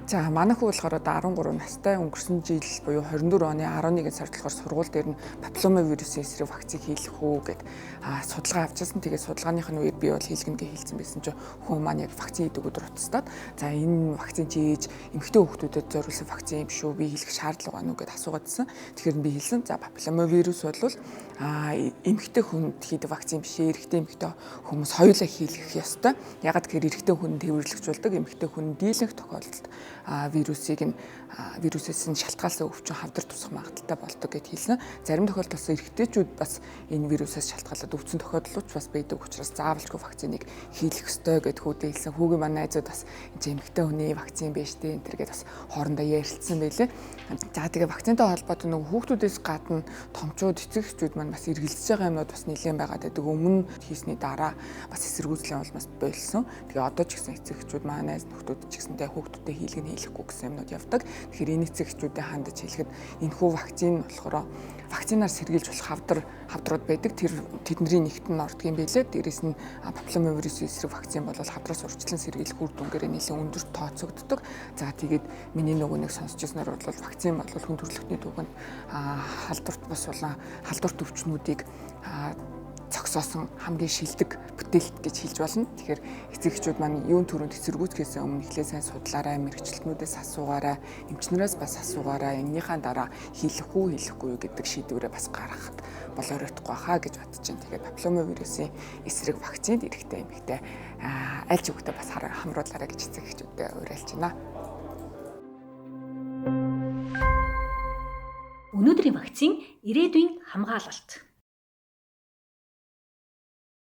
За манайх болохоор одоо 13 настай өнгөрсөн жил буюу 24 оны 11 сард болохоор сургууль дээр нь папилломавирусын эсрэг вакцины хийх үү гэд судалгаа авчихсан. Тэгээд судалгааных нь үеэр би бол хийлгэнэ гэж хэлсэн байсан чинь хүн маань яг вакцины хийдэг өдөр утастаад за энэ вакцин чи ээж эмэгтэй хүүхдүүдэд зориулсан вакцин юм шүү би хийх шаардлага байна уу гэд асуугаадсэн. Тэгэхээр би хэлсэн за папилломавирус бол эмэгтэй хүнд хийдэг вакцин биш эрэгтэй эмэгтэй хүмүүс хоёулаа хийлгэх ёстой. Ягаад гэхээр эрэгтэй хүн тэмдэглэгжүүлдэг эмэгтэй хүн дийлэнх тохиолдолд вирусээс нь шалтгаалсан өвчин хавдар тусах магадaltaй болдог гэд хэлсэн. Зарим тохиолдолд эрэгтэйчүүд бас энэ вирусээс шалтгаалаад өвчин тохиолдол ч бас байдаг учраас заавалжгүй вакциныг хийлгэх ёстой гэд хүүдээ хэлсэн. Хүүгийн манай найзууд бас энэ эмэгтэй хүний вакцин биш дээ энэ төр гэд бас хоорондоо ярилцсан байлээ. За тэгээ вакцинтай холбоотой нөгөө хүүхдүүдээс гадна томчууд эцэгчүүд маань бас эргэлзэж байгаа юмнууд бас нэлээд байгаад байдаг. Өмнө хийсний дараа бас эсэргүүцлийн улмаас болсон. Тэгээ одоо ч гэсэн эцэгчүүд манай найз нөхдүүд ч гэсэнтэй хүүхдүүдэд хийлгэхгүй гэсэн юмнууд явдаг. Тэгэхээр энэ эцэгчүүдэд хандаж хэлэхэд энэхүү вакцин болохоор вакцинаар сэргийлж болох хавдрууд байдаг. Тэр тэдний нэгт нь ордог юм билээ. Дээрээс нь папилломавирусын эсрэг вакцин бол хавдраас урьдчилан сэргийлэх үр дүнгээр нэлээд өндөр тооцогддог. За тэгээд миний нөгөө нэг сонсч ирснээр бол вакцин бол хүн төрөлхтний түүхэнд халдварт бас болон халдварт өвчнүүдийг цогсоосон хамгийн шилдэг бүтээлт гэж хэлж болно. Тэгэхээр эцэгчүүд маань юун төрөнд эсэргүүцэхээс өмнө эхлээ сайн судлаарай, мэрэгчлэтнүүдээс асуугаарай, эмчнэрээс бас асуугаарай. Эннийхээ дараа хийлэх үү, хийхгүй юу гэдэг шийдвэрээ бас гаргахад бол оройтхгүй хаа гэж бодож байна. Тэгээд папилломавирусын эсрэг вакцинд эрэхтэй эмэгтэй аль ч үгтэй бас хамруулаарай гэж эцэгчүүдэд уриалж байна. Өнөөдрийн вакцин ирээдүйн хамгаалалт.